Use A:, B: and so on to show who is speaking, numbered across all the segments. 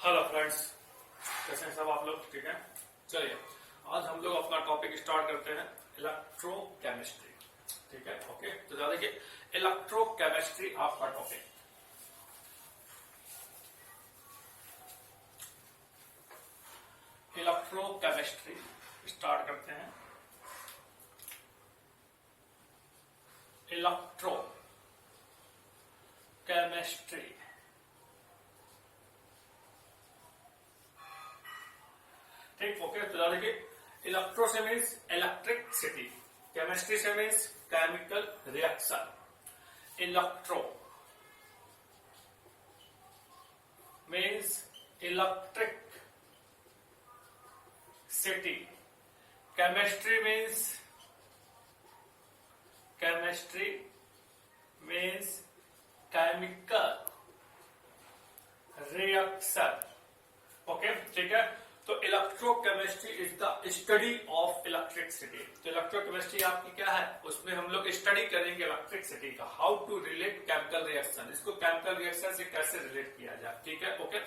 A: Hello friends, कैसे हैं सब आप लोग? ठीक है, चलिए आज हम लोग अपना टॉपिक स्टार्ट करते हैं इलेक्ट्रोकेमिस्ट्री। ठीक है, ओके। तो ज्यादा देखिए, इलेक्ट्रोकेमिस्ट्री आपका टॉपिक। इलेक्ट्रोकेमिस्ट्री स्टार्ट करते हैं। इलेक्ट्रो केमिस्ट्री, ठीक, ओके। तो देखिए, इलेक्ट्रो से मीन्स इलेक्ट्रिसिटी, केमिस्ट्री से means chemical reaction. Electro means electric city, chemistry means chemical reaction. Okay, ठीक है। तो electrochemistry is the study of electricity. तो इलेक्ट्रोकेमिस्ट्री आपकी क्या है, उसमें हम लोग स्टडी करेंगे इलेक्ट्रिसिटी का, how to relate chemical reaction, इसको केमिकल रिएक्शन से कैसे रिलेट किया जाए। ठीक है, ओके।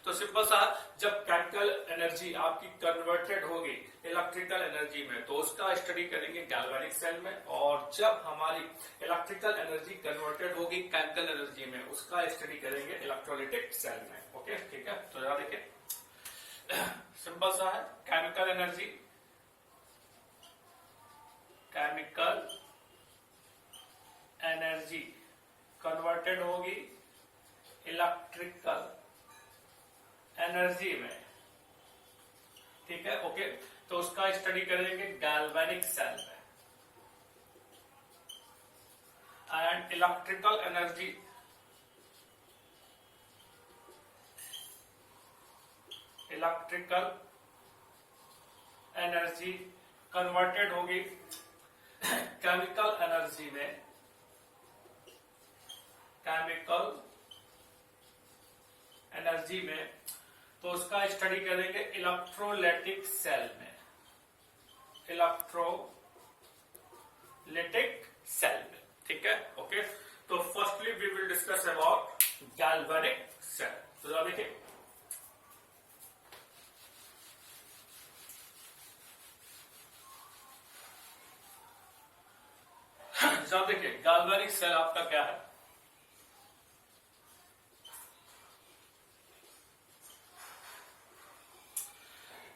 A: तो सिंपल सा, जब केमिकल एनर्जी आपकी कन्वर्टेड होगी इलेक्ट्रिकल एनर्जी में, तो उसका स्टडी करेंगे गैल्वेनिक सेल में, और जब हमारी इलेक्ट्रिकल एनर्जी कन्वर्टेड होगी केमिकल एनर्जी में, उसका स्टडी करेंगे इलेक्ट्रोलाइटिक सेल में। ओके, ठीक है। तो जरा देखिए, सिंपल सा है, केमिकल एनर्जी कन्वर्टेड होगी इलेक्ट्रिकल एनर्जी में। ठीक है, ओके। तो उसका स्टडी करेंगे गैल्वेनिक सेल में। एंड इलेक्ट्रिकल एनर्जी कन्वर्टेड होगी केमिकल एनर्जी में, तो उसका स्टडी करेंगे इलेक्ट्रोलाइटिक सेल में। ठीक है, ओके। तो firstly we will discuss about galvanic cell. तो देखिए, देखिए गैल्वेनिक सेल आपका क्या है।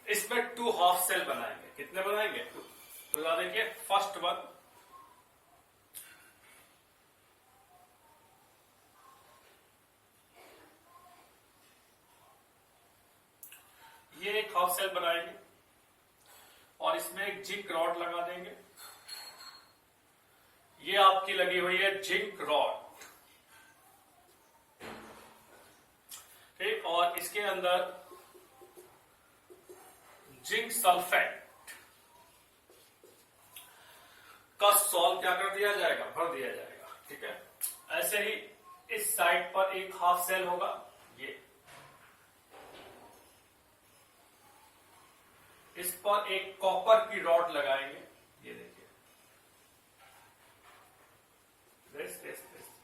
A: इसमें 2 हाफ सेल बनाएंगे। कितने बनाएंगे? 2। तो देखिए, फर्स्ट वन, ये एक हाफ सेल बनाएंगे और इसमें एक जिंक रॉड लगा देंगे। ये आपकी लगी हुई है जिंक रॉड, ठीक, और इसके अंदर जिंक सल्फेट का सॉल्व क्या कर दिया जाएगा, भर दिया जाएगा। ठीक है, ऐसे ही इस साइड पर एक हाफ सेल होगा, ये इस पर एक कॉपर की रॉड लगाएंगे। ये देखिए,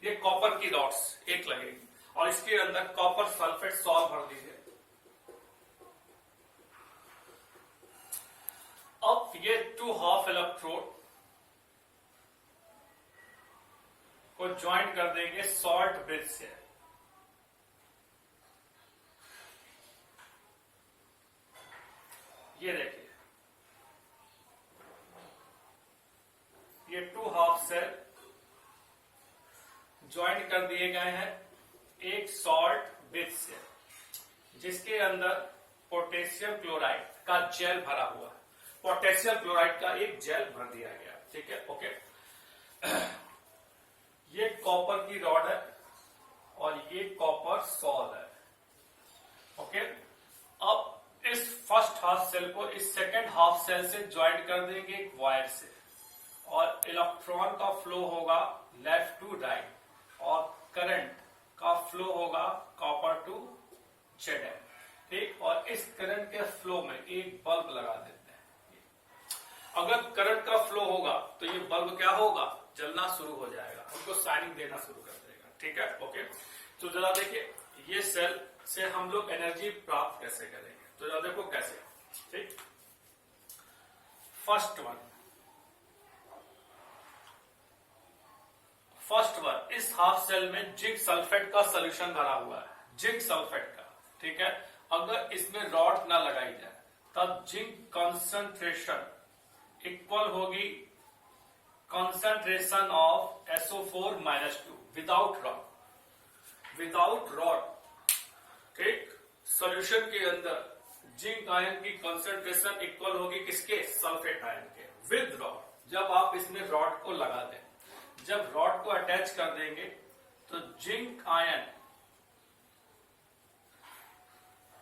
A: ये कॉपर की रॉड्स एक लगेगी और इसके अंदर कॉपर सल्फेट सॉल्व भर दीजिए। अब ये 2 हाफ इलेक्ट्रोड को ज्वाइन कर देंगे सॉल्ट ब्रिज से। ये देखिए, ये 2 हाफ सेल ज्वाइन कर दिए गए हैं एक सॉल्ट ब्रिज से, जिसके अंदर पोटेशियम क्लोराइड का जेल भरा हुआ है। पोटेशियम क्लोराइड का एक जेल भर दिया गया। ठीक है, ओके। ये कॉपर की रॉड है और ये कॉपर सॉल है। ओके, अब इस फर्स्ट हाफ सेल को इस सेकेंड हाफ सेल से ज्वाइन कर देंगे एक वायर से, और इलेक्ट्रॉन का फ्लो होगा लेफ्ट टू राइट, और करंट का फ्लो होगा कॉपर टू Zn। ठीक, और इस करंट के फ्लो में एक बल्ब लगा देते हैं। अगर करंट का फ्लो होगा तो ये बल्ब क्या होगा, जलना शुरू हो जाएगा, उनको शाइनिंग देना शुरू कर देगा। ठीक है, ओके। तो जरा देखिए, ये सेल से हम लोग एनर्जी प्राप्त कैसे करेंगे, तो देखो कैसे। ठीक, फर्स्ट वन इस हाफ सेल में जिंक सल्फेट का सोल्यूशन भरा हुआ है, जिंक सल्फेट का। ठीक है, अगर इसमें रॉड ना लगाई जाए तब जिंक कंसंट्रेशन इक्वल होगी concentration of SO4 -2 without rod. ठीक, सॉल्यूशन के अंदर जिंक आयन की कंसंट्रेशन इक्वल होगी किसके, सल्फेट आयन के, विद रॉड। जब आप इसमें रॉड को लगा दें, जब रॉड को अटैच कर देंगे तो जिंक आयन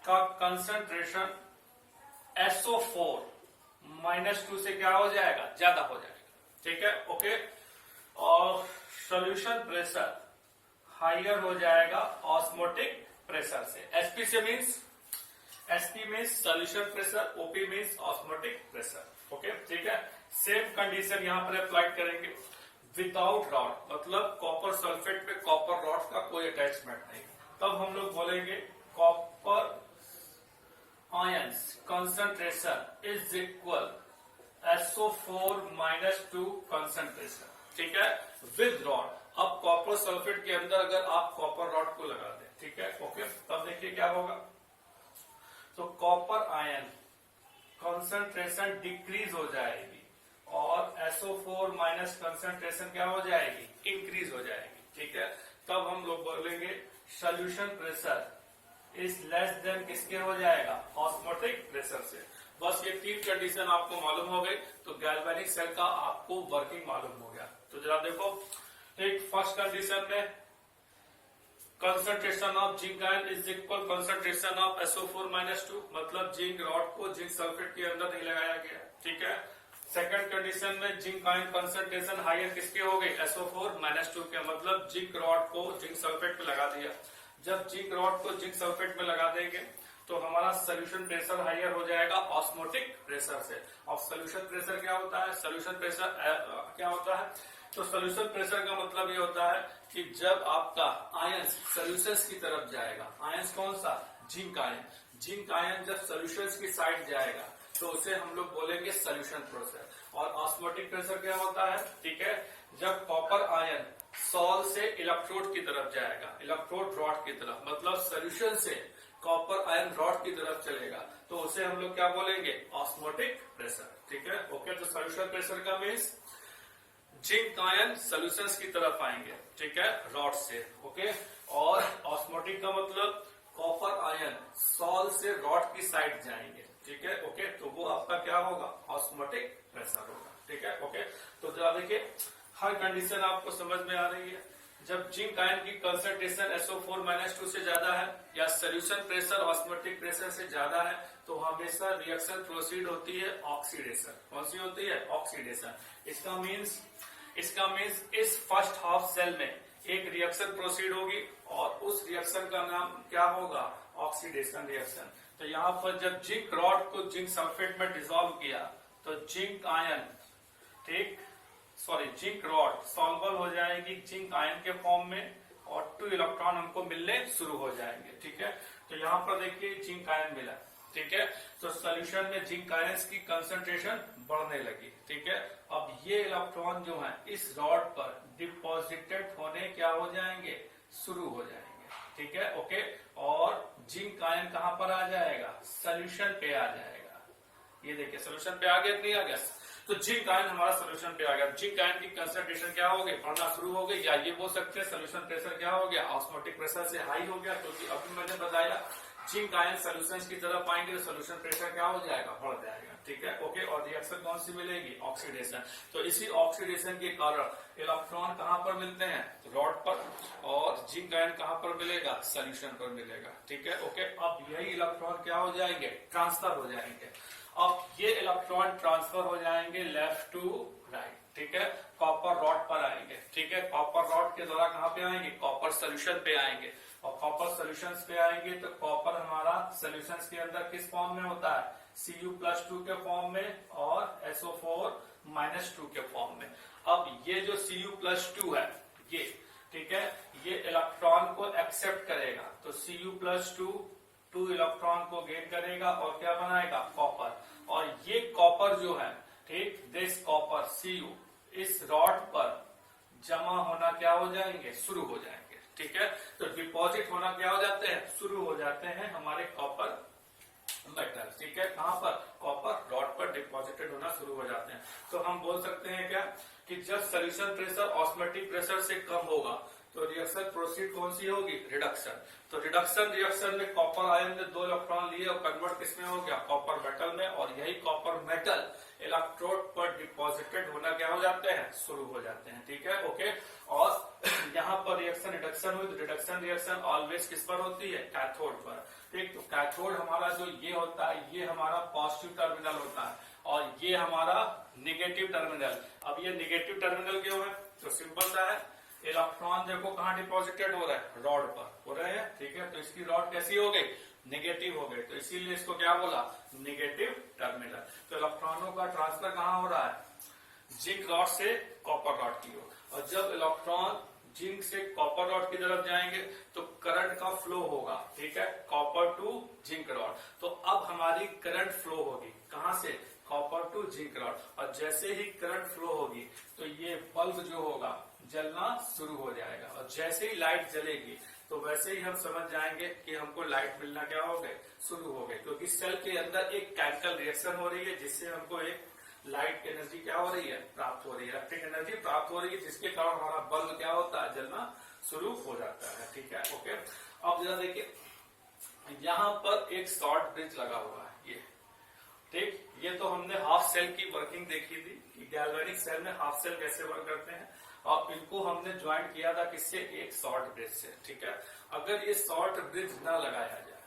A: का कंसंट्रेशन SO4 -2 से क्या हो जाएगा, ज्यादा हो जाएगा। ठीक है, ओके। और सॉल्यूशन प्रेशर हाइयर हो जाएगा ऑस्मोटिक प्रेशर से। SP से means, SP means solution pressure, OP means osmotic pressure. Okay, ठीक है। सेम कंडीशन यहां पर अप्लाई करेंगे विदाउट रॉड, मतलब कॉपर सल्फेट पे कॉपर रॉड का कोई अटैचमेंट नहीं। तब हम लोग बोलेंगे copper ions concentration is equal SO4 -2 concentration. ठीक है, विद रॉड। अब कॉपर सल्फेट के अंदर अगर आप कॉपर रॉड को लगा दें, ठीक है, ओके, तब देखिए क्या होगा। तो कॉपर आयन कंसंट्रेशन डिक्रीज हो जाएगी और SO4 माइनस कंसंट्रेशन क्या हो जाएगी, इंक्रीज हो जाएगी। ठीक है, तब हम लोग बोलेंगे solution pressure is less than किसके हो जाएगा, ऑस्मोटिक प्रेशर से। बस ये तीन कंडीशन आपको मालूम हो गई तो गैल्वेनिक सेल का आपको वर्किंग मालूम हो गया। तो जरा देखो, एक फर्स्ट कंडीशन में concentration of zinc ion is equal concentration of SO4 -2, मतलब जिंक रॉड को जिंक सल्फेट के अंदर नहीं लगाया गया। ठीक है, सेकंड कंडीशन में जिंक आयन कंसंट्रेशन हायर किसके हो गई, SO4 -2 के, मतलब जिंक रॉड को जिंक सल्फेट में लगा दिया। जब जिंक रॉड को जिंक सल्फेट में लगा देंगे तो हमारा सोल्यूशन प्रेशर हाइयर हो जाएगा ऑस्मोटिक प्रेशर से। और सोल्यूशन प्रेशर क्या होता है, सोल्यूशन प्रेशर क्या होता है, तो सोल्यूशन प्रेशर का मतलब ये होता है कि जब आपका आयन सोल्यूशंस की तरफ जाएगा, आयन कौन सा, जिंक आयन, जिंक आयन जब सोल्यूशंस की साइड जाएगा तो उसे हम लोग बोलेंगे सोल्यूशन प्रेशर। और ऑस्मोटिक प्रेशर क्या होता है, ठीक है, जब कॉपर आयन सॉल से इलेक्ट्रोड की तरफ जाएगा, इलेक्ट्रोड रॉड की तरफ, मतलब सोल्यूशन से कॉपर आयन रॉड की तरफ चलेगा तो उसे हम लोग क्या बोलेंगे, ऑस्मोटिक प्रेशर। ठीक है, ओके। तो सोल्यूशन प्रेशर का मीन्स जिंक आयन सोल्यूशंस की तरफ आएंगे, ठीक है, रॉड से, ओके। और ऑस्मोटिक का मतलब कॉपर आयन सॉल से रॉड की साइड जाएंगे, ठीक है, ओके। तो वो आपका क्या होगा, ऑस्मोटिक प्रेशर होगा। ठीक है, ओके। तो जरा देखिए, हर कंडीशन आपको समझ में आ रही है। जब जिंक आयन की कंसंट्रेशन SO4 -2 से ज्यादा है या सोल्यूशन प्रेशर ऑस्मोटिक प्रेशर से ज्यादा है तो हमेशा रिएक्शन प्रोसीड होती है ऑक्सीडेशन। कौन सी होती है, ऑक्सीडेशन। इसका मीन्स इस फर्स्ट हाफ सेल में एक रिएक्शन प्रोसीड होगी और उस रिएक्शन का नाम क्या होगा, ऑक्सीडेशन रिएक्शन। तो यहाँ पर जब जिंक रॉड को जिंक सल्फेट में डिसॉल्व किया तो जिंक आयन, ठीक, सॉरी, जिंक रॉड सॉल्वल हो जाएगी जिंक आयन के फॉर्म में और 2 इलेक्ट्रॉन हमको मिलने शुरू हो जाएंगे। ठीक है, तो यहाँ पर देखिए जिंक आयन मिला, ठीक है, तो सोल्यूशन में जिंक आयन की कंसंट्रेशन बढ़ने लगी। ठीक है, अब ये इलेक्ट्रॉन जो है इस रॉड पर डिपॉजिटेड होने क्या हो जाएंगे, शुरू हो जाएंगे। ठीक है, ओके। और जिंक आयन कहां पर आ जाएगा, सोल्यूशन पे आ जाएगा। ये देखिए सोल्यूशन पे आ गया, नहीं आ गया, तो जिंक आयन हमारा सोल्यूशन पे आ गया। जिंक आयन की कंसंट्रेशन क्या हो गई, बढ़ना शुरू हो गई, या ये बोल सकते हैं सोल्यूशन प्रेशर क्या हो गया, ऑस्मोटिक प्रेशर से हाई हो गया, क्योंकि अभी मैंने बताया जिंक आयन सोल्यूशन की तरफ आएंगे तो सोल्यूशन प्रेशर क्या हो जाएगा, बढ़ जाएगा। ठीक है, ओके। और रिएक्शन कौन सी मिलेगी, ऑक्सीडेशन। तो इसी ऑक्सीडेशन के कारण इलेक्ट्रॉन कहां पर मिलते हैं, रॉड पर, और जिंक आयन कहां पर मिलेगा, सोल्यूशन पर मिलेगा। ठीक है, ओके। अब यही इलेक्ट्रॉन क्या हो जाएंगे, ट्रांसफर हो जाएंगे। अब ये इलेक्ट्रॉन ट्रांसफर हो जाएंगे लेफ्ट टू राइट। ठीक है, कॉपर रॉड पर आएंगे। ठीक है, कॉपर रॉड के द्वारा कहां पे आएंगे, कॉपर सोल्यूशन पे आएंगे। और कॉपर सोल्यूशंस पे आएंगे तो कॉपर हमारा सोल्यूशंस के अंदर किस फॉर्म में होता है, Cu+2 के फॉर्म में और SO4 -2 के फॉर्म में। अब ये जो Cu+2 है ये, ठीक है, ये इलेक्ट्रॉन को एक्सेप्ट करेगा, तो Cu+2 2 इलेक्ट्रॉन को गेन करेगा और क्या बनाएगा, कॉपर। और ये कॉपर जो है, ठीक, दिस कॉपर Cu इस रॉड पर जमा होना क्या हो जाएंगे, शुरू हो जाएंगे। ठीक है, तो डिपॉजिट होना क्या हो जाते हैं, शुरू हो जाते हैं हमारे कॉपर मेटल। ठीक है, कहां पर, कॉपर रॉड पर डिपॉजिटेड होना शुरू हो जाते हैं। तो हम बोल सकते हैं क्या कि जब सोल्यूशन प्रेशर ऑस्मोटिक प्रेशर से कम होगा तो रिएक्शन प्रोसीड कौन सी होगी, रिडक्शन। तो रिडक्शन रिएक्शन में कॉपर आयन ने 2 इलेक्ट्रॉन लिए और कन्वर्ट किसमें हो गया, कॉपर मेटल में। और यही कॉपर मेटल इलेक्ट्रोड पर डिपॉजिटेड होना क्या हो जाते हैं, शुरू हो जाते हैं। ठीक है, ओके। और यहाँ पर रिएक्शन रिडक्शन हुई तो रिडक्शन रिएक्शन ऑलवेज किस पर होती है, कैथोड पर। ठीक, तो कैथोड हमारा जो ये होता है, ये हमारा पॉजिटिव टर्मिनल होता है और ये हमारा निगेटिव टर्मिनल। अब ये निगेटिव टर्मिनल क्यों है, तो सिंपल सा है, इलेक्ट्रॉन देखो कहाँ डिपॉजिटेड हो रहा है, रॉड पर हो रहे हैं। ठीक है, तो इसकी रॉड कैसी हो गई, नेगेटिव हो गई, तो इसीलिए इसको क्या बोला, नेगेटिव टर्मिनल। तो इलेक्ट्रॉनों का ट्रांसफर कहाँ हो रहा है, जिंक रॉड से कॉपर रॉड की ओर। और जब इलेक्ट्रॉन जिंक से कॉपर रॉड की तरफ जाएंगे तो करंट का फ्लो होगा। ठीक है, कॉपर टू जिंक रॉड। तो अब हमारी करंट फ्लो होगी कहां से, कॉपर टू जिंक रॉड। और जैसे ही करंट फ्लो होगी तो ये बल्ब जो होगा जलना शुरू हो जाएगा। और जैसे ही लाइट जलेगी तो वैसे ही हम समझ जाएंगे कि हमको लाइट मिलना क्या हो गए, शुरू हो गए। क्योंकि सेल के अंदर एक केमिकल रिएक्शन हो रही है जिससे हमको एक लाइट एनर्जी क्या हो रही है, प्राप्त हो रही है, इलेक्ट्रिक एनर्जी प्राप्त हो रही है, जिसके कारण हमारा बल्ब क्या होता है, जलना शुरू हो जाता है। ठीक है, ओके। अब जरा देखिए, यहाँ पर एक शॉर्ट ब्रिज लगा हुआ है ये। ठीक, ये तो हमने हाफ सेल की वर्किंग देखी थी कि गैल्वेनिक सेल में हाफ सेल कैसे वर्क करते हैं, और इनको हमने ज्वाइन किया था किससे, एक शॉर्ट ब्रिज से। ठीक है, अगर ये शॉर्ट ब्रिज ना लगाया जाए,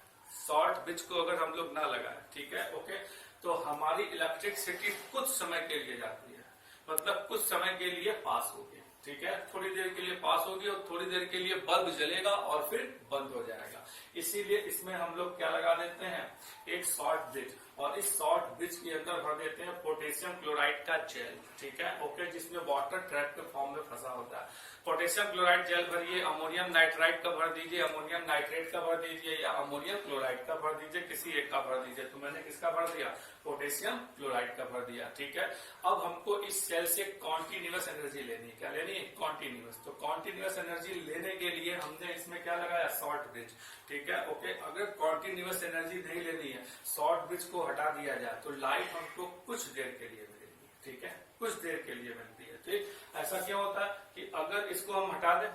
A: शॉर्ट ब्रिज को अगर हम लोग ना लगाए, ठीक है, ओके, तो हमारी इलेक्ट्रिसिटी कुछ समय के लिए जाती है, मतलब कुछ समय के लिए पास होगी। ठीक है, थोड़ी देर के लिए पास होगी और थोड़ी देर के लिए बल्ब जलेगा और फिर बंद हो जाएगा। इसीलिए इसमें हम लोग क्या लगा देते हैं, एक शॉर्ट ब्रिज। और इस शॉर्ट ब्रिज के अंदर भर देते हैं पोटेशियम क्लोराइड का जेल। ठीक है, ओके, जिसमें वाटर ट्रैप के फॉर्म में फंसा होता है। पोटेशियम क्लोराइड जेल भरिए, अमोनियम नाइट्राइड का भर दीजिए, अमोनियम नाइट्रेट का भर दीजिए, या अमोनियम क्लोराइड का भर दीजिए, किसी एक का भर दीजिए। तो मैंने किसका भर दिया, पोटेशियम क्लोराइड का भर दिया। ठीक है, अब हमको इस सेल से कॉन्टिन्यूअस एनर्जी लेनी है। क्या लेनी है, कॉन्टिन्यूअस। तो कॉन्टिन्यूअस एनर्जी लेने के लिए हमने इसमें क्या लगाया, शॉर्ट ब्रिज। ठीक है, ओके। अगर कॉन्टिन्यूअस एनर्जी नहीं लेनी है, शॉर्ट ब्रिज को हटा दिया जाए तो लाइट हमको कुछ देर के लिए मिलेगी। ठीक है, कुछ देर के लिए मिलती है। ठीक, ऐसा क्यों होता है कि अगर इसको हम हटा दें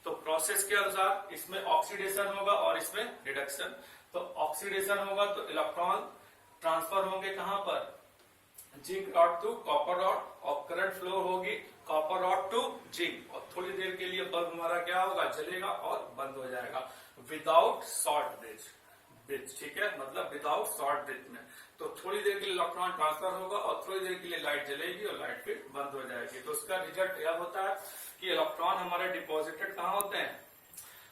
A: तो प्रोसेस के अनुसार इसमें ऑक्सीडेशन होगा और इसमें रिडक्शन। तो ऑक्सीडेशन होगा तो इलेक्ट्रॉन ट्रांसफर होंगे कहां पर, zinc rod to copper rod, और करंट फ्लो होगी कॉपर रॉड टू जिंक। और थोड़ी देर के लिए बल्ब हमारा क्या होगा, जलेगा और बंद हो जाएगा, विदाउट शॉर्ट ब्रिज। ठीक है, मतलब विदाउट शॉर्ट ब्रिज में तो थोड़ी देर के लिए इलेक्ट्रॉन ट्रांसफर होगा और थोड़ी देर के लिए लाइट जलेगी और लाइट फिर बंद हो जाएगी। तो उसका रिजल्ट यह होता है कि इलेक्ट्रॉन हमारे डिपॉजिटेड कहाँ होते हैं,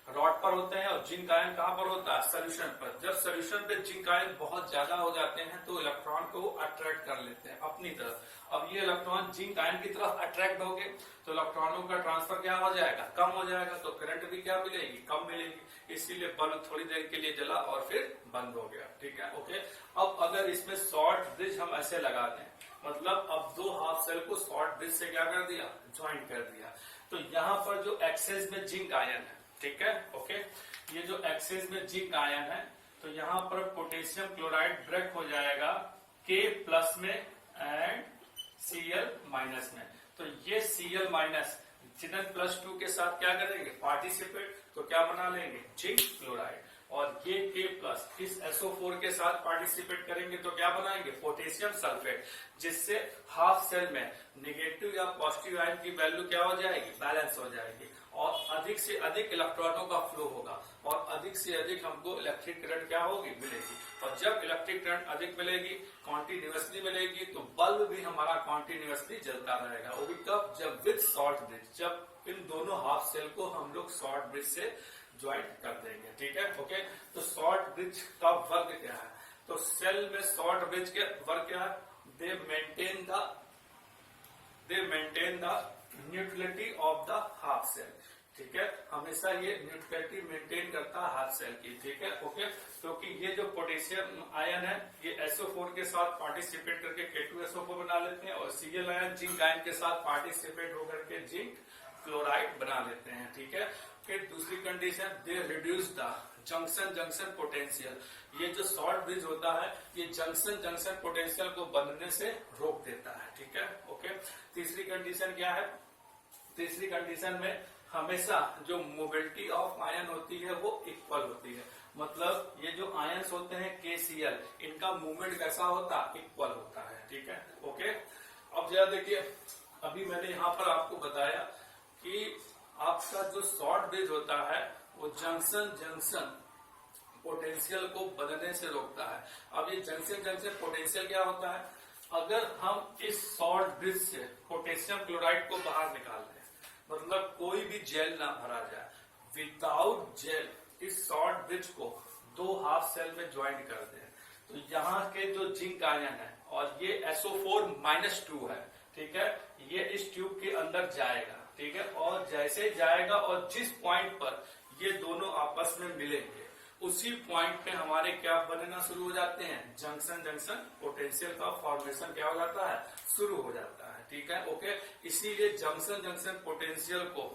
A: रॉड पर होते हैं, और जिंक आयन कहां पर होता है, सोल्यूशन पर। जब सोल्यूशन पे जिंक आयन बहुत ज्यादा हो जाते हैं तो इलेक्ट्रॉन को अट्रैक्ट कर लेते हैं अपनी तरफ। अब ये इलेक्ट्रॉन जिंक आयन की तरफ अट्रैक्ट हो गए तो इलेक्ट्रॉनों का ट्रांसफर क्या हो जाएगा, कम हो जाएगा, तो करंट भी क्या मिलेगी, कम मिलेगी। इसीलिए बल्ब थोड़ी देर के लिए जला और फिर बंद हो गया। ठीक है, ओके। अब अगर इसमें शॉर्ट ब्रिज हम ऐसे लगा दें, मतलब अब 2 हाफ सेल को शॉर्ट ब्रिज से क्या कर दिया, ज्वाइन कर दिया, तो यहाँ पर जो एक्सेस में जिंक आयन है, ठीक है, ओके, ये जो एक्सेस में जिंक आयन है तो यहाँ पर पोटेशियम क्लोराइड ब्रेक हो जाएगा K+ में एंड Cl- में। तो ये Cl- Zn+2 के साथ क्या करेंगे, पार्टिसिपेट, तो क्या बना लेंगे, जिंक क्लोराइड। और ये K+ इस SO4 के साथ पार्टिसिपेट करेंगे तो क्या बनाएंगे, पोटेशियम सल्फेट, जिससे हाफ सेल में नेगेटिव या पॉजिटिव आयन की वैल्यू क्या हो जाएगी, बैलेंस हो जाएगी, और अधिक से अधिक इलेक्ट्रॉनों का फ्लो होगा और अधिक से अधिक हमको इलेक्ट्रिक करंट क्या होगी, मिलेगी। और जब इलेक्ट्रिक करंट अधिक मिलेगी, कॉन्टिन्यूअसली मिलेगी, तो बल्ब भी हमारा कॉन्टिन्यूअसली जलता रहेगा। वो भी कब, जब विद शॉर्ट ब्रिज, जब इन दोनों हाफ सेल को हम लोग शॉर्ट ब्रिज से ज्वाइन कर देंगे। ठीक है, ओके। तो शॉर्ट ब्रिज का वर्क क्या है, तो सेल में शॉर्ट ब्रिज के वर्क क्या है, they maintain the neutrality of the half cell. ठीक है, हमेशा ये न्यूट्रलिटी मेंटेन करता है हाफ सेल की, ठीक है, ओके। क्योंकि ये जो पोटेशियम आयन है ये SO4 के साथ पार्टिसिपेट करके K2SO4 बना लेते हैं, और Cl आयन जिंक आयन के साथ पार्टिसिपेट होकर के जिंक क्लोराइड बना लेते हैं, ठीक है। फिर दूसरी condition, they reduce the junction junction potential, ये जो शॉर्ट ब्रिज होता है ये जंक्शन जंक्शन पोटेंशियल को बनने से रोक देता है, ठीक है, ओके। तीसरी कंडीशन क्या है, तीसरी कंडीशन में हमेशा जो मोबिलिटी ऑफ आयन होती है वो इक्वल होती है, मतलब ये जो आयन्स होते हैं KCl इनका मूवमेंट कैसा होता है, इक्वल होता है, ठीक है, ओके। अब जरा देखिए, अभी मैंने यहाँ पर आपको बताया कि आपका जो शॉर्ट ब्रिज होता है वो जंक्शन जंक्शन पोटेंशियल को बनने से रोकता है। अब ये जंक्शन जंक्शन पोटेंशियल क्या होता है, अगर हम इस शॉर्ट ब्रिज से पोटेशियम क्लोराइड को बाहर निकाल दें, मतलब कोई भी जेल ना भरा जाए, विदाउट जेल इस शॉर्ट ब्रिज को दो हाफ सेल में ज्वाइन कर दें, तो यहाँ के जो जिंक आयन है और ये SO4-2 है, ठीक है, ये इस ट्यूब के अंदर जाएगा, ठीक है, और जैसे जाएगा और जिस पॉइंट पर ये दोनों आपस में मिलेंगे उसी पॉइंट पे हमारे क्या बनना शुरू हो जाते हैं, जंक्शन जंक्शन पोटेंशियल का फॉर्मेशन क्या हो जाता है, शुरू हो जाता है, ठीक है, ओके। इसीलिए जंक्शन जंक्शन पोटेंशियल को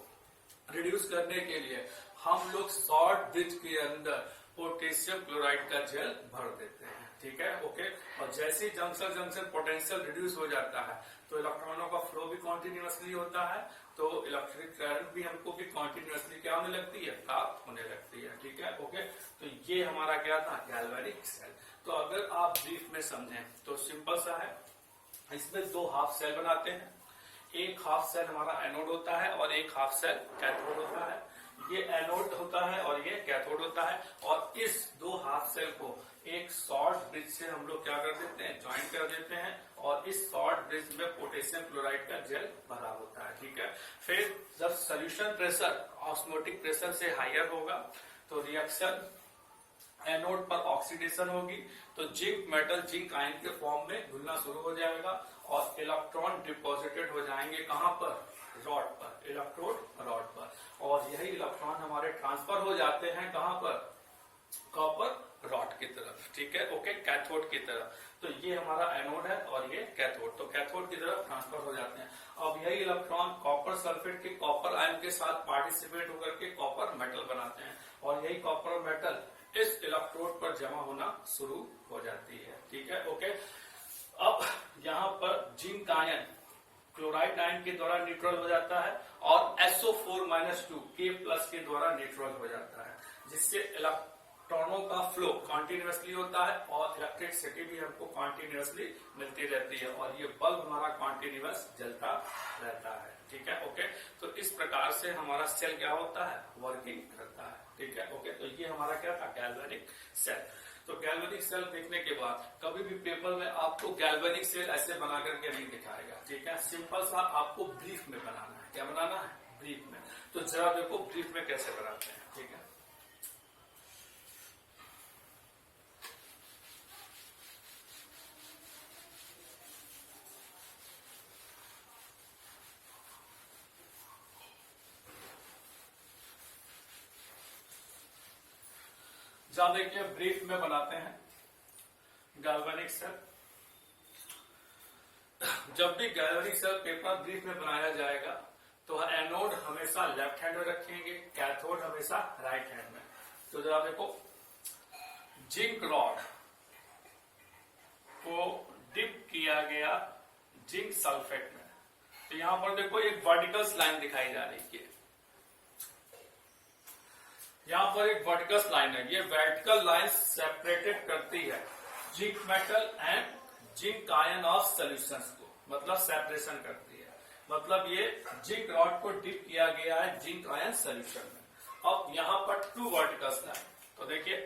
A: रिड्यूस करने के लिए हम लोग शॉर्ट ब्रिज के अंदर पोटेशियम क्लोराइड का जेल भर देते हैं, ठीक है, ओके। और जैसे ही जंक्शन जंक्शन पोटेंशियल रिड्यूस हो जाता है तो इलेक्ट्रॉनों का फ्लो भी कॉन्टिन्यूअसली होता है, तो इलेक्ट्रिक करंट भी हमको भी कॉन्टिन्यूअसली क्या होने लगती है, प्राप्त होने लगती है, ठीक है, ओके। तो ये हमारा क्या था, गैल्वेनिक सेल। तो अगर आप ब्रीफ में समझें तो सिंपल सा है, इसमें दो हाफ सेल बनाते हैं, एक हाफ सेल हमारा एनोड होता है और एक हाफ सेल कैथोड होता है, ये एनोड होता है और ये कैथोड होता है, और इस दो हाफ सेल को एक शॉर्ट ब्रिज से हम लोग क्या कर देते हैं, ज्वाइन कर देते हैं, और इस शॉर्ट ब्रिज में पोटेशियम क्लोराइड का जेल भरा होता है, ठीक है। फिर जब सोल्यूशन प्रेशर ऑस्मोटिक प्रेशर से हायर होगा तो रिएक्शन एनोड पर ऑक्सीडेशन होगी, तो जिंक मेटल जिंक आयन के फॉर्म में घुलना शुरू हो जाएगा और इलेक्ट्रॉन डिपॉजिटेड हो जाएंगे कहां पर, रॉड पर, इलेक्ट्रोड रॉड पर, और यही इलेक्ट्रॉन हमारे ट्रांसफर हो जाते हैं कहां पर, कॉपर रॉड की तरफ, ठीक है, ओके, कैथोड की तरफ। तो ये हमारा एनोड है और ये कैथोड, तो कैथोड की तरफ ट्रांसफर हो जाते हैं। अब यही इलेक्ट्रॉन कॉपर सल्फेट के कॉपर आयन के साथ पार्टिसिपेट होकर के कॉपर मेटल बनाते हैं, और यही कॉपर मेटल इस इलेक्ट्रोड पर जमा होना शुरू हो जाती है, ठीक है, ओके। अब यहाँ पर जिंक आयन क्लोराइड आयन के द्वारा न्यूट्रल हो जाता है और SO4-2 K+ के द्वारा न्यूट्रल हो जाता है, जिससे इलेक्ट्रॉनों का फ्लो कॉन्टिन्यूअसली होता है और इलेक्ट्रिसिटी भी हमको कॉन्टिन्यूअसली मिलती रहती है, और ये बल्ब हमारा कॉन्टिन्यूअस जलता रहता है, ठीक है, ओके। तो इस प्रकार से हमारा सेल क्या होता है, वर्किंग करता है, ठीक है, ओके। तो ये हमारा क्या था, गैल्वेनिक सेल। तो गैल्वेनिक सेल देखने के बाद कभी भी पेपर में आपको गैल्वेनिक सेल ऐसे बना करके नहीं दिखाएगा, ठीक है, सिंपल सा आपको ब्रीफ में बनाना है, क्या बनाना है, ब्रीफ में। तो जरा देखो ब्रीफ में कैसे बनाते हैं, ठीक है। जहां देखिए ब्रीफ में बनाते हैं गैल्वेनिक सेल। जब भी गैल्वेनिक सेल पेपर ब्रीफ में बनाया जाएगा तो एनोड हमेशा लेफ्ट हैंड में रखेंगे, कैथोड हमेशा राइट हैंड में। तो जरा देखो, जिंक रॉड को डिप किया गया जिंक सल्फेट में, तो यहां पर देखो एक वर्टिकल लाइन दिखाई जा रही है, यहाँ पर एक वर्टिकल लाइन है, ये वर्टिकल लाइन सेपरेटेड करती है zinc metal and zinc ion of solutions को, मतलब सेपरेशन करती है, मतलब ये जिंक रॉड को डिप किया गया है जिंक आयन सॉल्यूशन में। अब यहाँ पर 2 वर्टिकल लाइन, तो देखिए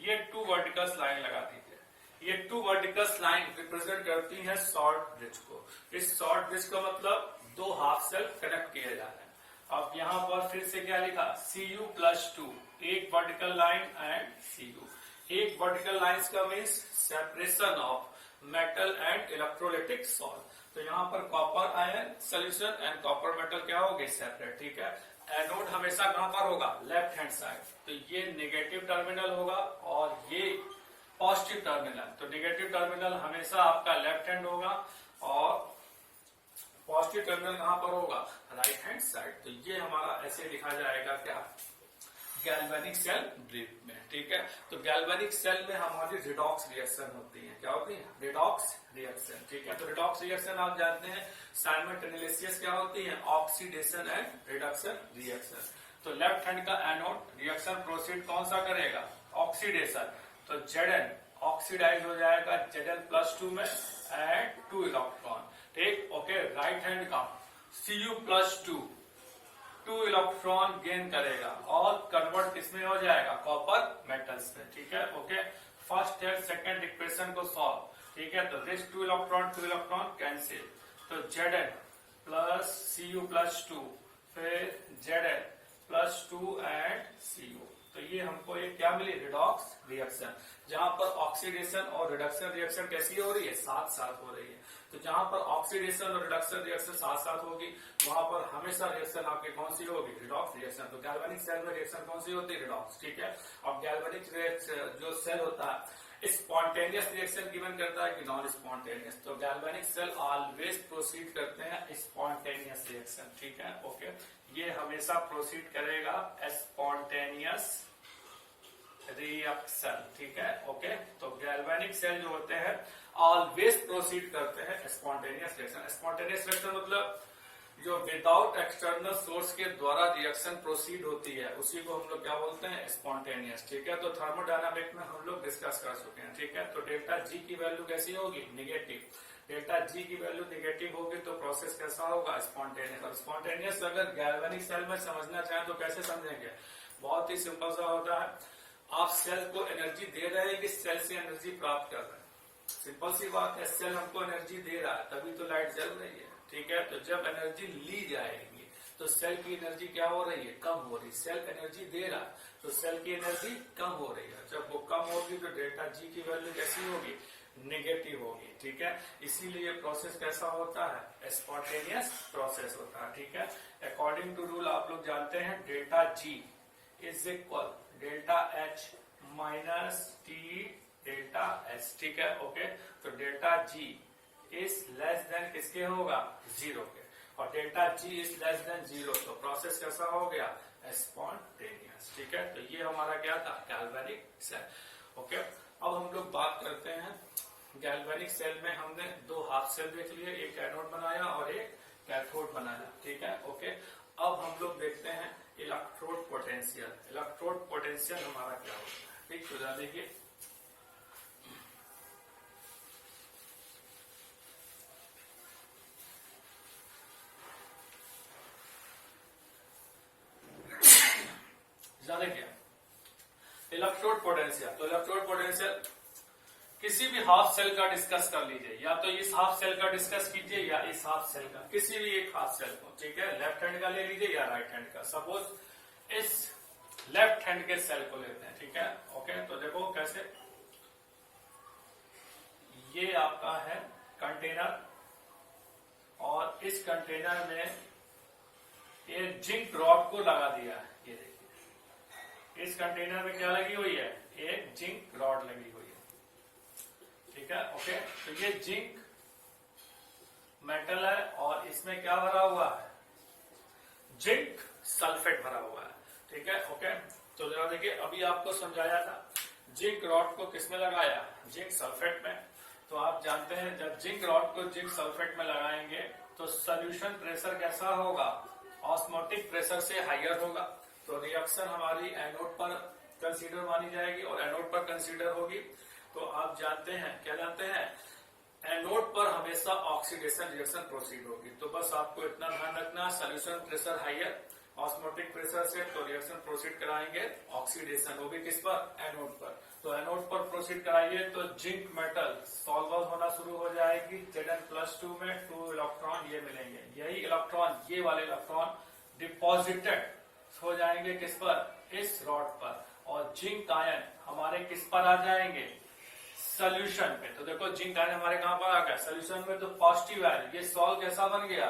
A: ये 2 वर्टिकल लाइन लगा दीजिए, ये 2 वर्टिकल लाइन रिप्रेजेंट करती है शॉर्ट ब्रिज को। इस शॉर्ट ब्रिज का मतलब 2 हाफ सेल कनेक्ट किए जा रहे हैं। अब यहाँ पर फिर से क्या लिखा, Cu+2, एक वर्टिकल लाइन एंड Cu, एक वर्टिकल लाइन का means separation of metal and electrolytic salt. तो यहाँ पर copper ion solution and copper metal क्या हो गए, सेपरेट, ठीक है। एनोड हमेशा कहां पर होगा, लेफ्ट हैंड साइड, तो ये नेगेटिव टर्मिनल होगा और ये पॉजिटिव टर्मिनल। तो नेगेटिव टर्मिनल हमेशा आपका लेफ्ट हैंड होगा और पॉजिटिव टर्मिनल कहां पर होगा, राइट हैंड साइड। तो ये हमारा ऐसे लिखा जाएगा क्या, गैल्वेनिक सेल ब्रीफ में, ठीक है। तो गैल्वेनिक सेल में हमारी रिडॉक्स रिएक्शन होती है, क्या होती है, रिडॉक्स रिएक्शन, ठीक है। तो रिडॉक्स रिएक्शन आप जानते हैं साइमल्टेनियस क्या होती है, ऑक्सीडेशन एंड रिडक्शन रिएक्शन। तो लेफ्ट हैंड का एनोड रिएक्शन प्रोसीड कौन सा करेगा, ऑक्सीडेशन। तो Zn ऑक्सीडाइज हो जाएगा Zn+2 में एंड 2 इलेक्ट्रॉन, ठीक, ओके। राइट हैंड का Cu+2 2 इलेक्ट्रॉन गेन करेगा और कन्वर्ट किसमें हो जाएगा, कॉपर मेटल्स में, ठीक है, okay. First and second equation को सॉल्व, ठीक है। तो दिस 2 इलेक्ट्रॉन कैंसिल, तो Zn+Cu+2 फिर Zn+2 एंड Cu। तो ये हमको एक क्या मिली, रिडॉक्स रिएक्शन, जहां पर ऑक्सीडेशन और रिडक्शन रिएक्शन कैसी हो रही है, साथ साथ हो रही है। तो जहां पर ऑक्सीडेशन और रिडक्शन रिएक्शन साथ साथ होगी वहां पर हमेशा रिएक्शन आपकी कौन सी होगी, रिडॉक्स रिएक्शन। तो गैल्वेनिक सेल में रिएक्शन कौन सी होती है, रिडॉक्स, ठीक है। अब गैल्वेनिक जो सेल होता है स्पॉन्टेनियस रिएक्शन गिवन करता है कि नॉन स्पॉन्टेनियस। तो गैल्वेनिक सेल ऑलवेज प्रोसीड करते हैं स्पॉन्टेनियस रिएक्शन, ठीक है, ओके। ये हमेशा प्रोसीड करेगा स्पॉन्टेनियस रिएक्शन, ठीक है, ओके। तो गैल्वेनिक सेल जो होते हैं ऑलवेज प्रोसीड करते हैं स्पॉन्टेनियस रिएक्शन। स्पॉन्टेनियस रिएक्शन मतलब जो विदाउट एक्सटर्नल सोर्स के द्वारा रिएक्शन प्रोसीड होती है उसी को हम लोग क्या बोलते हैं, स्पॉन्टेनियस, ठीक है। तो थर्मोडायनामिक में हम लोग डिस्कस कर चुके हैं, ठीक है। तो डेल्टा जी की वैल्यू कैसी होगी, निगेटिव। डेल्टा जी की वैल्यू निगेटिव होगी तो प्रोसेस कैसा होगा, स्पॉन्टेनियस। और स्पॉन्टेनियस अगर गैल्वेनिक सेल में समझना चाहें तो कैसे समझेंगे, बहुत ही सिंपल सा होता है। आप सेल को एनर्जी दे रहे हैं कि सेल से एनर्जी प्राप्त कर रहे हैं, सिंपल सी बात है। सेल हमको एनर्जी दे रहा है तभी तो लाइट जल रही है, ठीक है। तो जब एनर्जी ली जाएगी तो सेल की एनर्जी क्या हो रही है, कम हो रही। सेल एनर्जी दे रहा है तो सेल की एनर्जी कम हो रही है। जब वो कम होगी तो डेल्टा जी की वैल्यू कैसी होगी, नेगेटिव होगी, ठीक है। इसीलिए प्रोसेस कैसा होता है, स्पॉन्टेनियस प्रोसेस होता है, ठीक है। अकॉर्डिंग टू रूल आप लोग जानते हैं delta G is equal delta H minus T delta H, ठीक है, ओके। तो delta G is less than किसके होगा, जीरो के, और delta G is less than zero, तो प्रोसेस कैसा हो गया, स्पॉन्टेनियस, ठीक है। तो ये हमारा क्या था, गैल्वेनिक सेल, ओके। अब हम लोग बात करते हैं गैल्वेनिक सेल में हमने दो हाफ सेल देख लिए, एक एनोड बनाया और एक कैथोड बनाया, ठीक है, ओके। अब हम लोग देखते हैं इलेक्ट्रोड पोटेंशियल। इलेक्ट्रोड पोटेंशियल हमारा क्या होता है, ठीक, तो देखिए क्या इलेक्ट्रोड पोटेंशियल। तो इलेक्ट्रोड पोटेंशियल किसी भी हाफ सेल का डिस्कस कर लीजिए, या तो इस हाफ सेल का डिस्कस कीजिए या इस हाफ सेल का, किसी भी एक हाफ सेल को, ठीक है। लेफ्ट हैंड का ले लीजिए या राइट हैंड का। सपोज इस लेफ्ट हैंड के सेल को लेते हैं, ठीक है, ओके। तो देखो कैसे, ये आपका है कंटेनर और इस कंटेनर में एक जिंक रॉड को लगा दिया है, ये देखिए इस कंटेनर में क्या लगी हुई है, एक जिंक रॉड लगी हुई है, ठीक है, ओके। तो ये जिंक मेटल है और इसमें क्या भरा हुआ है, जिंक सल्फेट भरा हुआ है, ठीक है, ओके। तो जरा देखिए अभी आपको समझाया था जिंक रॉड को किसमें लगाया, जिंक सल्फेट में। तो आप जानते हैं जब जिंक रॉड को जिंक सल्फेट में लगाएंगे तो सोल्यूशन प्रेशर कैसा होगा, ऑस्मोटिक प्रेशर से हायर होगा। तो रिएक्शन हमारी एनोड पर कंसीडर मानी जाएगी और एनोड पर कंसीडर होगी। तो आप जानते हैं, क्या जानते हैं, एनोड पर हमेशा ऑक्सीडेशन रिएक्शन प्रोसीड होगी। तो बस आपको इतना ध्यान रखना, solution pressure higher osmotic pressure से, तो रिएक्शन प्रोसीड कराएंगे ऑक्सीडेशन होगी किस पर, एनोड पर। तो एनोड पर प्रोसीड कराइए तो जिंक मेटल सॉल्वर होना शुरू हो जाएगी, Zn+2 में 2 इलेक्ट्रॉन ये मिलेंगे। यही इलेक्ट्रॉन, ये वाले इलेक्ट्रॉन डिपॉजिटेड हो जाएंगे किस पर, इस रॉड पर, और जिंक आयन हमारे किस पर आ जाएंगे, सोल्यूशन पे। तो देखो जिंक आयन हमारे कहां पर आ गया, सोल्यूशन में। तो पॉजिटिव आयन, ये सॉल्व कैसा बन गया,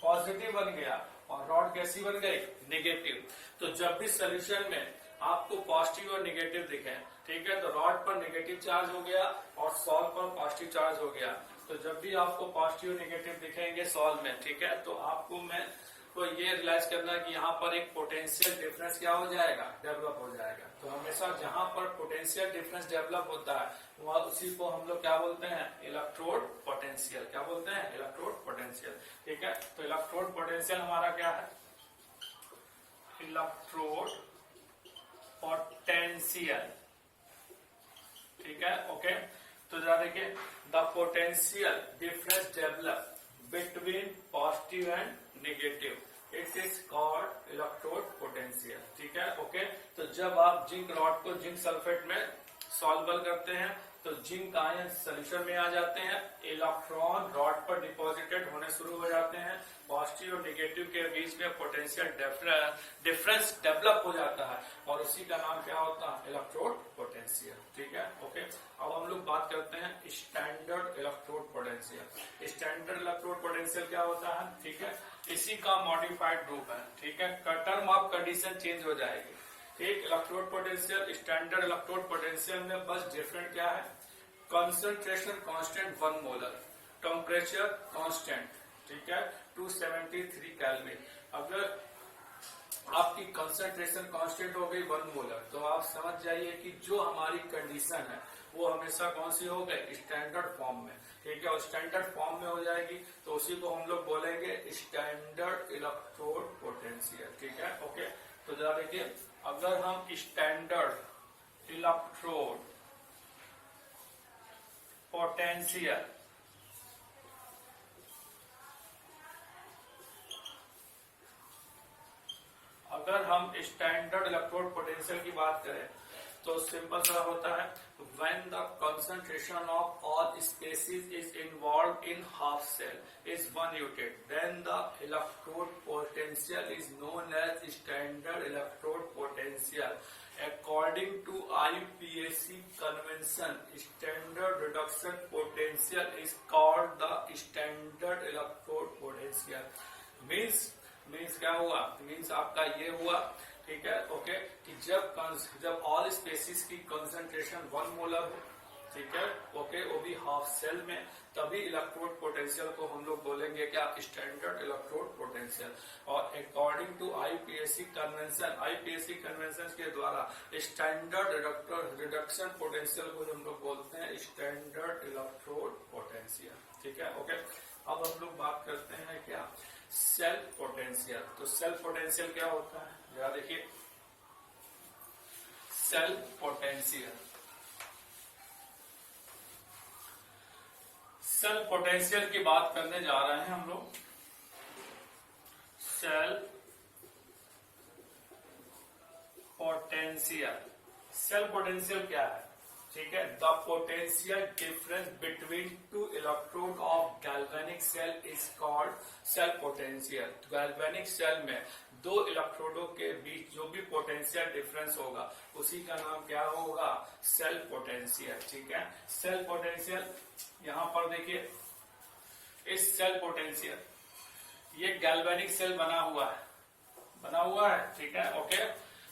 A: पॉजिटिव बन गया, और रॉड कैसी बन गई, नेगेटिव। तो जब भी सोल्यूशन में आपको पॉजिटिव और नेगेटिव दिखे, ठीक है, तो रॉड पर नेगेटिव चार्ज हो गया और सॉल्व पर पॉजिटिव चार्ज हो गया। तो जब भी आपको पॉजिटिव नेगेटिव दिखेंगे सॉल्व में, ठीक है, तो आपको मैं तो ये रियलाइज करना कि यहाँ पर एक पोटेंशियल डिफरेंस क्या हो जाएगा, डेवलप हो जाएगा। तो हमेशा जहां पर पोटेंशियल डिफरेंस डेवलप होता है वह उसी को हम लोग क्या बोलते हैं, इलेक्ट्रोड पोटेंशियल। क्या बोलते हैं, इलेक्ट्रोड पोटेंशियल। ठीक है, तो इलेक्ट्रोड पोटेंशियल हमारा क्या है, इलेक्ट्रोड पोटेंशियल। ठीक है, ओके। तो जरा देखिए, the potential difference develop between positive and negative, it is called electrode potential. ठीक है, ओके। तो जब आप जिंक रॉड को जिंक सल्फेट में सॉल्वर करते हैं तो जिंक आयन सोल्यूशन में आ जाते हैं, इलेक्ट्रॉन रॉड पर डिपॉजिटेड होने शुरू हो जाते हैं, पॉजिटिव और नेगेटिव के बीच में पोटेंशियल डिफरेंस डेवलप हो जाता है और उसी का नाम क्या होता है, इलेक्ट्रोड पोटेंशियल। ठीक है, ओके। अब हम लोग बात करते हैं standard electrode potential. Standard electrode potential क्या होता है, ठीक है, इसी का मॉडिफाइड रूप है। ठीक है, टर्म ऑफ कंडीशन चेंज हो जाएगी। ठीक, electrode potential standard electrode potential में बस डिफरेंट क्या है, concentration constant 1 molar, temperature constant, ठीक है, 273 केल्विन। अगर आपकी कंसंट्रेशन कांस्टेंट हो गई 1 मोलर तो आप समझ जाइए कि जो हमारी कंडीशन है वो हमेशा कौन सी हो गई, स्टैंडर्ड फॉर्म में। ठीक है, और स्टैंडर्ड फॉर्म में हो जाएगी तो उसी को हम लोग बोलेंगे स्टैंडर्ड इलेक्ट्रोड पोटेंशियल। ठीक है, ओके। तो जरा देखिए, अगर हम स्टैंडर्ड इलेक्ट्रोड पोटेंशियल अगर हम स्टैंडर्ड इलेक्ट्रोड पोटेंशियल की बात करें तो सिंपल सा होता है, when the concentration of all species is involved in half cell is 1 unit, then the electrode potential is known as standard electrode potential. According to IUPAC convention, standard reduction potential is called the standard electrode potential. Means क्या हुआ, means आपका ये हुआ, ठीक है, okay, कि जब all species की कंसंट्रेशन 1 मोलर हो, ठीक है, ओके, वो भी हाफ सेल में, तभी इलेक्ट्रोड पोटेंशियल को हम लोग बोलेंगे क्या, स्टैंडर्ड इलेक्ट्रोड पोटेंशियल। और अकॉर्डिंग टू आईपीएसी कन्वेंशन के द्वारा स्टैंडर्ड रिडक्शन पोटेंशियल को हम लोग बोलते हैं स्टैंडर्ड इलेक्ट्रोड पोटेंशियल। ठीक है, ओके। अब हम लोग बात करते हैं क्या, सेल्फ पोटेंशियल। तो सेल्फ पोटेंशियल क्या होता है, जरा देखिए, सेल्फ पोटेंशियल की बात करने जा रहे हैं हम लोग। सेल्फ पोटेंशियल क्या है, ठीक है, the potential difference between two electrode of galvanic cell is called self potential. Galvanic cell में दो इलेक्ट्रोडों के बीच जो भी पोटेंशियल डिफरेंस होगा उसी का नाम क्या होगा, सेल्फ पोटेंशियल। ठीक है, सेल्फ पोटेंशियल यहां पर देखिए, इस सेल्फ पोटेंशियल, ये गैल्वेनिक सेल बना हुआ है, ठीक है, ओके।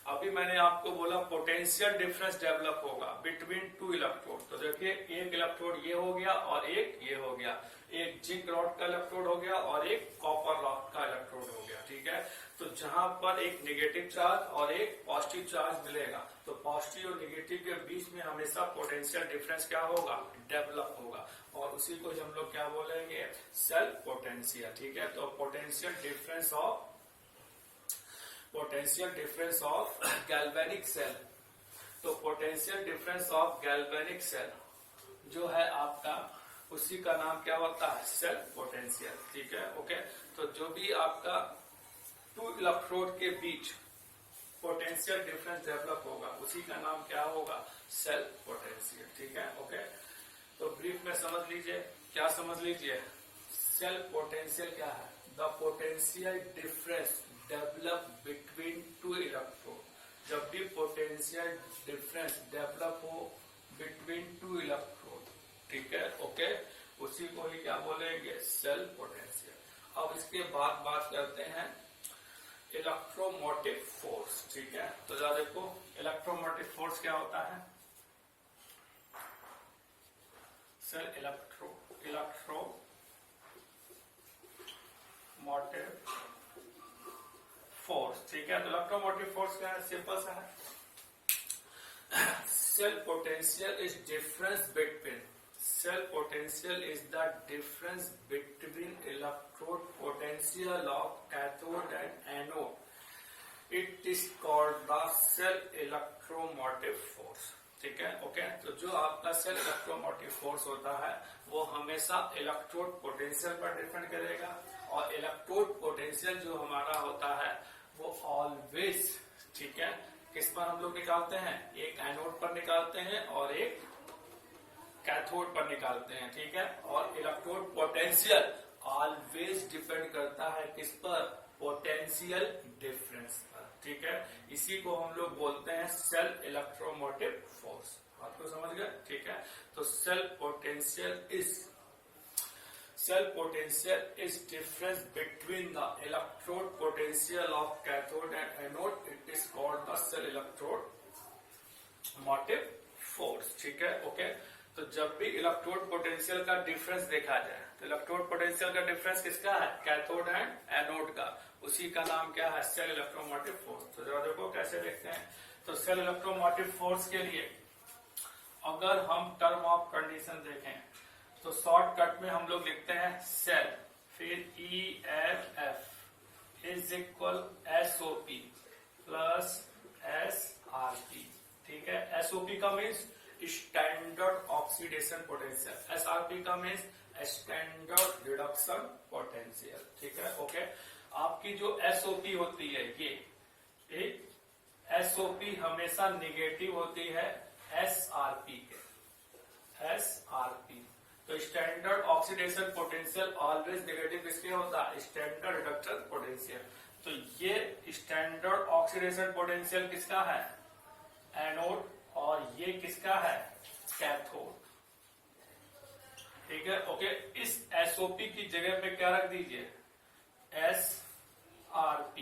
A: अभी मैंने आपको बोला पोटेंशियल डिफरेंस डेवलप होगा बिटवीन 2 इलेक्ट्रोड। तो देखिए, एक इलेक्ट्रोड ये हो गया और एक ये हो गया, एक जिंक रॉड का इलेक्ट्रोड हो गया और एक कॉपर रॉड का इलेक्ट्रोड हो गया। ठीक है, तो जहां पर एक नेगेटिव चार्ज और एक पॉजिटिव चार्ज मिलेगा तो पॉजिटिव और नेगेटिव के बीच में हमेशा पोटेंशियल डिफरेंस क्या होगा, डेवलप होगा, और उसी को हम लोग क्या बोलेंगे, सेल्फ पोटेंशियल। ठीक है, तो potential difference of galvanic cell. तो potential difference of galvanic cell जो है आपका, उसी का नाम क्या होता है, सेल्फ पोटेंशियल। ठीक है, ओके। तो जो भी आपका 2 इलेक्ट्रोड के बीच पोटेंशियल डिफरेंस डेवलप होगा उसी का नाम क्या होगा, सेल्फ पोटेंशियल। ठीक है, ओके। तो ब्रीफ में समझ लीजिए, क्या समझ लीजिए, सेल्फ पोटेंशियल क्या है, the potential difference develop between 2 electrode. जब भी पोटेंशियल डिफरेंस डेवलप हो बिटवीन 2 इलेक्ट्रोड, ठीक है, ओके, उसी को ही क्या बोलेंगे, सेल्फ पोटेंशियल। अब इसके बाद बात करते हैं इलेक्ट्रोमोटिव फोर्स, ठीक है। तो जरा देखो इलेक्ट्रोमोटिव फोर्स क्या होता है। सर इलेक्ट्रोमोटिव फोर्स, ठीक है। तो इलेक्ट्रोमोटिव फोर्स क्या है, सिंपल सा है। Cell potential is difference the difference between electrode potential of cathode and anode. It is called the cell electromotive force, ठीक है। ओके, तो जो आपका सेल इलेक्ट्रोमोटिव फोर्स होता है वो हमेशा इलेक्ट्रोड पोटेंशियल पर डिपेंड करेगा, और इलेक्ट्रोड पोटेंशियल जो हमारा होता है वो ऑलवेज, ठीक है, किस पर हम लोग निकालते हैं, एक एनोड पर निकालते हैं और एक कैथोड पर निकालते हैं, ठीक है। और इलेक्ट्रोड पोटेंशियल ऑलवेज डिपेंड करता है किस पर, पोटेंशियल डिफरेंस पर, ठीक है। इसी को हम लोग बोलते हैं सेल इलेक्ट्रोमोटिव फोर्स। आपको समझ गए, ठीक है। तो cell potential is difference between the electrode potential of cathode and anode. It is called the cell electromotive force, ठीक है। ओके, तो जब भी इलेक्ट्रोड पोटेंशियल का डिफरेंस देखा जाए तो इलेक्ट्रोड पोटेंशियल का डिफरेंस किसका है, कैथोड एंड एनोड का, उसी का नाम क्या है, सेल इलेक्ट्रोमोटिव फोर्स। तो जरा देखो कैसे देखते हैं। तो सेल इलेक्ट्रोमोटिव फोर्स के लिए अगर हम टर्म ऑफ कंडीशन देखें तो शॉर्टकट में हम लोग लिखते हैं सेल, फिर EMF is equal SOP plus SRP, ठीक है। SOP का means standard oxidation potential, SRP का मीन्स स्टैंडर्ड रिडक्शन पोटेंशियल, ठीक है। ओके, आपकी जो SOP होती है ये SOP हमेशा निगेटिव होती है SRP के, SRP। तो standard oxidation potential always negative किसके होता है, स्टैंडर्ड रिडक्शन पोटेंशियल। तो ये स्टैंडर्ड ऑक्सीडेशन पोटेंशियल किसका है, एनोड, और ये किसका है, कैथोड, ठीक है। ओके, इस SOP की जगह पे क्या रख दीजिए, SRP,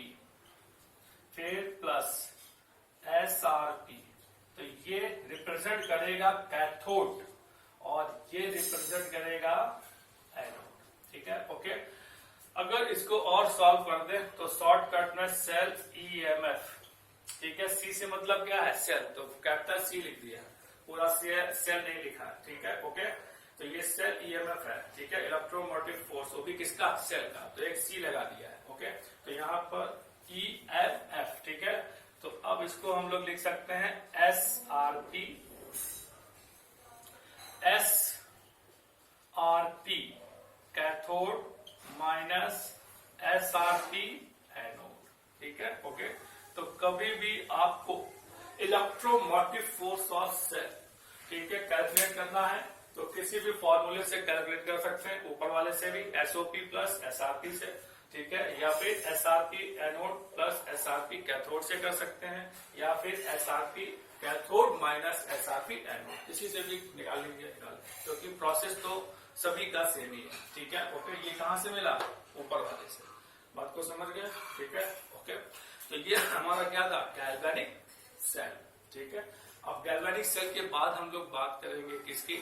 A: फिर प्लस SRP। तो ये रिप्रेजेंट करेगा कैथोड और ये रिप्रेजेंट करेगा एनोड, ठीक है। ओके, अगर इसको और सॉल्व कर दे तो शॉर्टकट में सेल EMF, ठीक है। सी से मतलब क्या है, सेल, तो कैपिटल C लिख दिया, पूरा सेल नहीं लिखा, ठीक है। ओके, तो ये सेल EMF है, ठीक है। इलेक्ट्रोमोटिव फोर्स वो भी किसका, सेल का, तो एक C लगा दिया है। ओके, तो यहाँ पर EMF, ठीक है। तो अब इसको हम लोग लिख सकते हैं SRP cathode minus SRP anode, ठीक है। ओके, तो कभी भी आपको इलेक्ट्रोमोटिव फोर्स ऑफ सेल, ठीक है, कैलकुलेट करना है तो किसी भी फॉर्मूले से कैलकुलेट कर सकते हैं, ऊपर वाले से भी SOP प्लस SRP से, ठीक है, या फिर SRP anode plus SRP cathode से कर सकते हैं, या फिर SRP cathode minus SRP anode, इसी से भी निकाल लेंगे, क्योंकि प्रोसेस तो सभी का सेम ही है, ठीक है। ओके, ये कहां से मिला, ऊपर वाले से, बात को समझ गए, ठीक है। ओके, तो ये हमारा क्या था, गैल्वेनिक सेल, ठीक है। अब गैल्वेनिक सेल के बाद हम लोग बात करेंगे किसकी,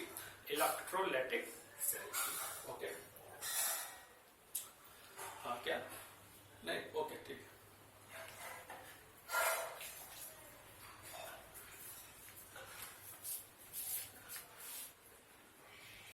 A: इलेक्ट्रोलाइटिक सेल की। ओके, हाँ क्या, नहीं, ओके, ठीक है।